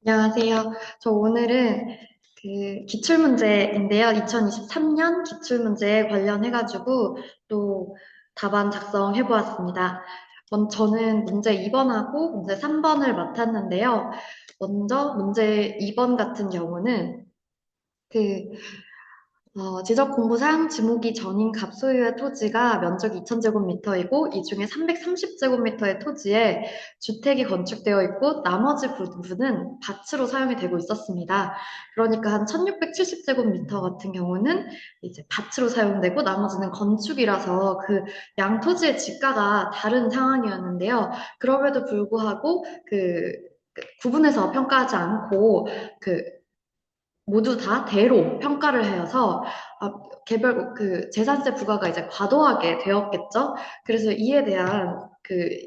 안녕하세요. 저 오늘은 그 기출문제인데요. 2023년 기출문제에 관련해가지고 또 답안 작성해 보았습니다. 저는 문제 2번하고 문제 3번을 맡았는데요. 먼저 문제 2번 같은 경우는 그 지적공부상 지목이 전인 갑 소유의 토지가 면적이 2000제곱미터이고 이 중에 330제곱미터의 토지에 주택이 건축되어 있고 나머지 부분은 밭으로 사용이 되고 있었습니다. 그러니까 한 1670제곱미터 같은 경우는 이제 밭으로 사용되고 나머지는 건축이라서 그 양 토지의 지가가 다른 상황이었는데요. 그럼에도 불구하고 그 구분해서 평가하지 않고 그 모두 다 대로 평가를 해서 아, 개별 재산세 부과가 이제 과도하게 되었겠죠. 그래서 이에 대한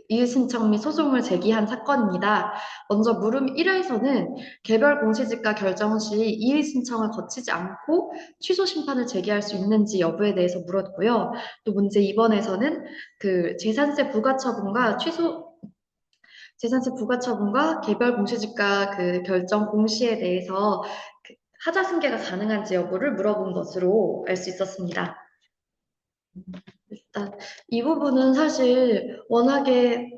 이의 신청 및 소송을 제기한 사건입니다. 먼저 물음 1에서는 개별 공시지가 결정 시 이의 신청을 거치지 않고 취소 심판을 제기할 수 있는지 여부에 대해서 물었고요. 또 문제 2번에서는 재산세 부과 처분과 재산세 부과 처분과 개별 공시지가 결정 공시에 대해서 하자 승계가 가능한지 여부를 물어본 것으로 알 수 있었습니다. 일단 이 부분은 사실 워낙에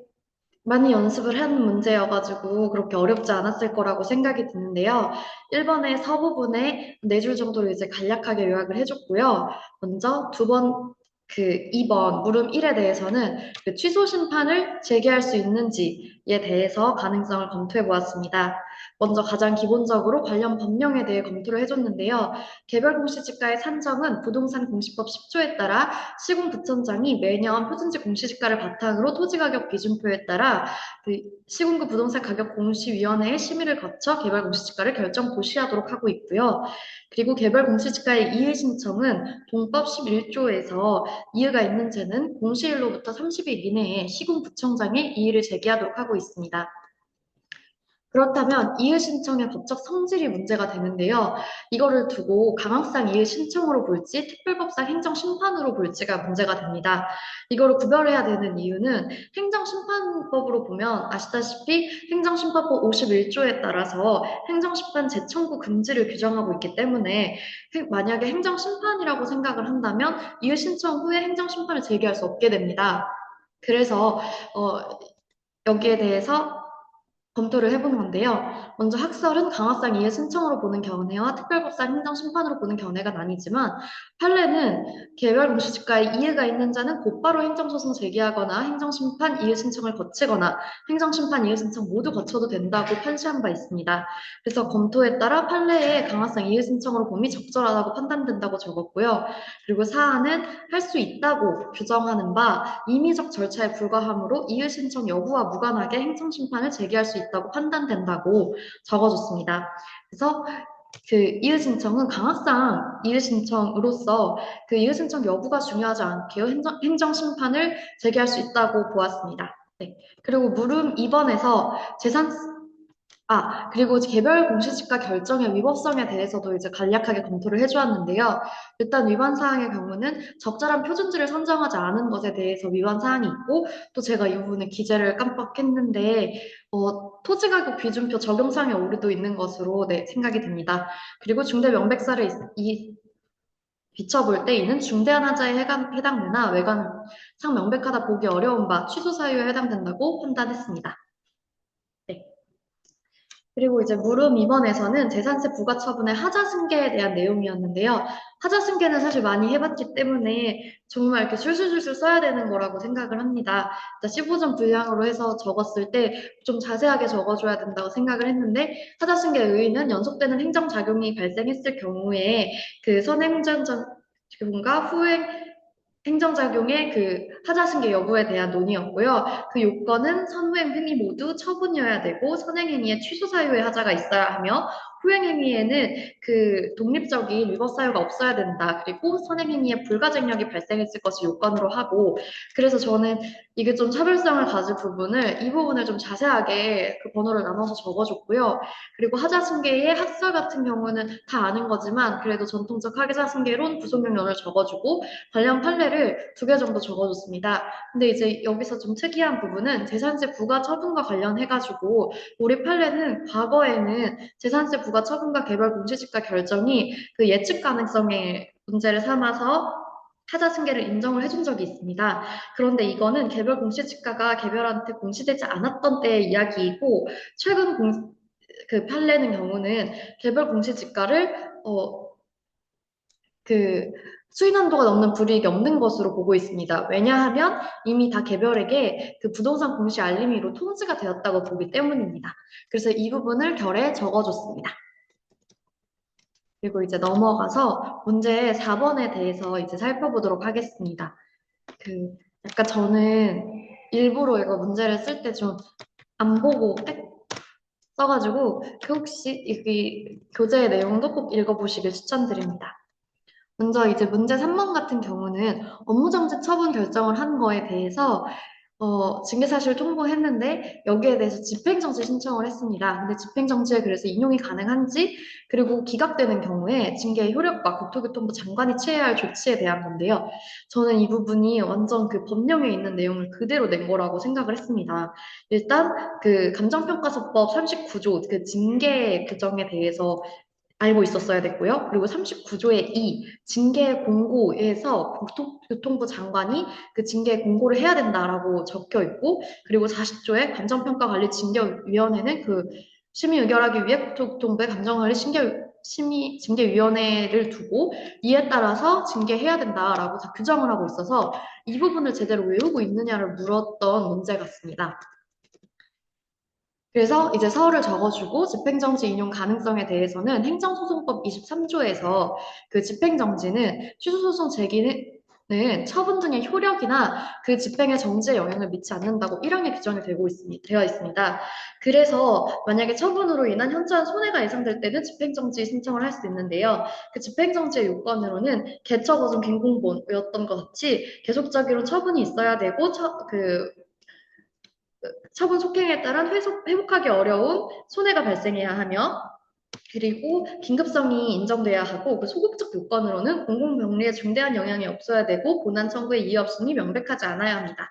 많이 연습을 한 문제여가지고 그렇게 어렵지 않았을 거라고 생각이 드는데요. 1번의 서부분에 4줄 정도로 이제 간략하게 요약을 해줬고요. 먼저 2번 물음 1에 대해서는 취소 심판을 제기할 수 있는지에 대해서 가능성을 검토해 보았습니다. 먼저 가장 기본적으로 관련 법령에 대해 검토를 해줬는데요. 개별 공시지가의 산정은 부동산 공시법 10조에 따라 시군구청장이 매년 표준지 공시지가를 바탕으로 토지가격 기준표에 따라 시군구 부동산 가격 공시위원회의 심의를 거쳐 개별 공시지가를 결정 고시하도록 하고 있고요. 그리고 개별 공시지가의 이의 신청은 동법 11조에서 이의가 있는 죄는 공시일로부터 30일 이내에 시군구청장에 이의를 제기하도록 하고 있습니다. 그렇다면 이의 신청의 법적 성질이 문제가 되는데요. 이거를 두고 강압상 이의 신청으로 볼지 특별법상 행정심판으로 볼지가 문제가 됩니다. 이거를 구별해야 되는 이유는 행정심판법으로 보면 아시다시피 행정심판법 51조에 따라서 행정심판 재청구 금지를 규정하고 있기 때문에 만약에 행정심판이라고 생각을 한다면 이의 신청 후에 행정심판을 제기할 수 없게 됩니다. 그래서 여기에 대해서 검토를 해본 건데요. 먼저 학설은 강화상 이해 신청으로 보는 견해와 특별법상 행정심판으로 보는 견해가 나뉘지만 판례는 개별 공시지가에 이해가 있는 자는 곧바로 행정소송 제기하거나 행정심판 이해 신청을 거치거나 행정심판 이해 신청 모두 거쳐도 된다고 판시한 바 있습니다. 그래서 검토에 따라 판례에 강화상 이해 신청으로 봄이 적절하다고 판단된다고 적었고요. 그리고 사안은 할 수 있다고 규정하는 바 임의적 절차에 불과하므로 이의 신청 여부와 무관하게 행정심판을 제기할 수 있다고 판단된다고 적어줬습니다. 그래서 이의 신청은 강학상 이의 신청으로서 이의 신청 여부가 중요하지 않게요. 행정심판을 제기할 수 있다고 보았습니다. 네. 그리고 물음 2번에서 그리고 개별 공시지가 결정의 위법성에 대해서도 이제 간략하게 검토를 해주었는데요. 일단 위반 사항의 경우는 적절한 표준지를 선정하지 않은 것에 대해서 위반 사항이 있고, 또 제가 이 부분에 기재를 깜빡했는데, 토지가격 기준표 적용상의 오류도 있는 것으로 네, 생각이 듭니다. 그리고 중대 명백사를 비춰볼 때 이는 중대한 하자에 해당되나 외관상 명백하다 보기 어려운 바 취소 사유에 해당된다고 판단했습니다. 네. 그리고 이제 물음 2번에서는 재산세 부과 처분의 하자 승계에 대한 내용이었는데요. 하자 승계는 사실 많이 해봤기 때문에 정말 이렇게 술술술술 써야 되는 거라고 생각을 합니다. 15점 분량으로 해서 적었을 때 좀 자세하게 적어줘야 된다고 생각을 했는데 하자 승계의 의의는 연속되는 행정작용이 발생했을 경우에 선행정작용과 후행 행정작용의 하자승계 여부에 대한 논의였고요. 그 요건은 선후행 행위 모두 처분이어야 되고 선행행위의 취소 사유의 하자가 있어야 하며 후행행위에는 그 독립적인 위법 사유가 없어야 된다. 그리고 선행행위에 불가증력이 발생했을 것을 요건으로 하고, 그래서 저는 이게 좀 차별성을 가질 부분을 이 부분을 좀 자세하게 그 번호를 나눠서 적어줬고요. 그리고 하자승계의 학설 같은 경우는 다 아는 거지만 그래도 전통적 하자승계론 부속용론을 적어주고 관련 판례를 2개 정도 적어줬습니다. 근데 이제 여기서 좀 특이한 부분은 재산세 부과 처분과 관련해가지고 우리 판례는 과거에는 재산세 부과 처분과 개별 공시지가 결정이 그 예측 가능성의 문제를 삼아서 타자 승계를 인정을 해준 적이 있습니다. 그런데 이거는 개별 공시지가가 개별한테 공시되지 않았던 때의 이야기이고 최근 그 판례는 경우는 개별 공시지가를 그 수익 한도가 넘는 불이익이 없는 것으로 보고 있습니다. 왜냐하면 이미 다 개별에게 그 부동산 공시 알림이로 통지가 되었다고 보기 때문입니다. 그래서 이 부분을 결에 적어줬습니다. 그리고 이제 넘어가서 문제 4번에 대해서 이제 살펴보도록 하겠습니다. 그 약간 저는 일부러 이거 문제를 쓸 때 좀 안 보고 써가지고 그 혹시 여기 교재의 내용도 꼭 읽어보시길 추천드립니다. 먼저 이제 문제 3번 같은 경우는 업무정지 처분 결정을 한 거에 대해서 징계사실 통보했는데 여기에 대해서 집행정지 신청을 했습니다. 근데 집행정지에 그래서 인용이 가능한지 그리고 기각되는 경우에 징계의 효력과 국토교통부 장관이 취해야 할 조치에 대한 건데요. 저는 이 부분이 완전 그 법령에 있는 내용을 그대로 낸 거라고 생각을 했습니다. 일단 그 감정평가서법 39조 그 징계 규정에 대해서 알고 있었어야 됐고요. 그리고 39조의 2, 징계 공고에서 국토교통부 장관이 그 징계 공고를 해야 된다라고 적혀 있고, 그리고 40조의 감정평가관리징계위원회는 그 심의 의결하기 위해 국토교통부의 감정관리 징계위원회를 두고 이에 따라서 징계해야 된다라고 다 규정을 하고 있어서 이 부분을 제대로 외우고 있느냐를 물었던 문제 같습니다. 그래서 이제 서울을 적어주고 집행정지 인용 가능성에 대해서는 행정소송법 23조에서 그 집행정지는 취소소송 제기는 처분 등의 효력이나 그 집행의 정지에 영향을 미치지 않는다고 1항에 규정이 되어 있습니다. 그래서 만약에 처분으로 인한 현저한 손해가 예상될 때는 집행정지 신청을 할 수 있는데요. 그 집행정지의 요건으로는 개처거중 갱공본이었던 것 같이 계속적으로 처분이 있어야 되고 처분 속행에 따른 회복하기 어려운 손해가 발생해야 하며 그리고 긴급성이 인정돼야 하고 그 소극적 요건으로는 공공병리에 중대한 영향이 없어야 되고 본안 청구의 이의 없음이 명백하지 않아야 합니다.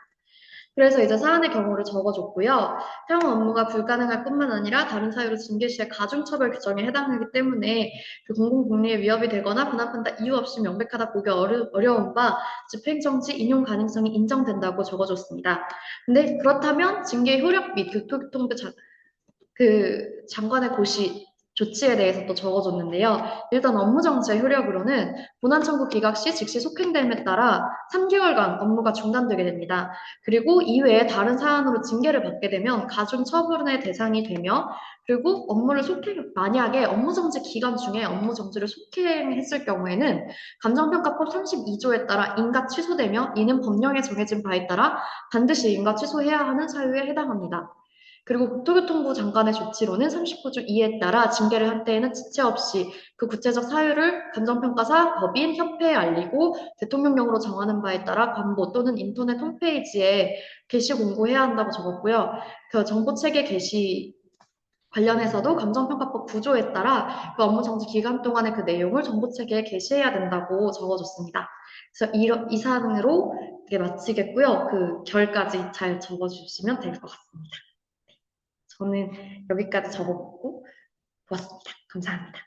그래서 이제 사안의 경우를 적어줬고요. 향후 업무가 불가능할 뿐만 아니라 다른 사유로 징계 시에 가중처벌 규정에 해당하기 때문에 그 공공복리에 위협이 되거나 분합한다 이유 없이 명백하다 보기 어려운 바 집행정지 인용 가능성이 인정된다고 적어줬습니다. 근데 그렇다면 징계 효력 및 교통부 그 장관의 고시 조치에 대해서 또 적어줬는데요. 일단 업무정지의 효력으로는 본안 청구 기각 시 즉시 속행됨에 따라 3개월간 업무가 중단되게 됩니다. 그리고 이외에 다른 사안으로 징계를 받게 되면 가중 처분의 대상이 되며 그리고 만약에 업무정지 기간 중에 업무정지를 속행했을 경우에는 감정평가법 32조에 따라 인가 취소되며 이는 법령에 정해진 바에 따라 반드시 인가 취소해야 하는 사유에 해당합니다. 그리고 국토교통부 장관의 조치로는 39조 2에 따라 징계를 할 때에는 지체 없이 그 구체적 사유를 감정평가사, 법인, 협회에 알리고 대통령령으로 정하는 바에 따라 관보 또는 인터넷 홈페이지에 게시 공고해야 한다고 적었고요. 그 정보체계 게시 관련해서도 감정평가법 9조에 따라 그 업무정지 기간 동안의 그 내용을 정보체계에 게시해야 된다고 적어줬습니다. 그래서 이 사안으로 이게 마치겠고요. 그 결까지 잘 적어주시면 될 것 같습니다. 저는 여기까지 적어보고 보았습니다. 감사합니다.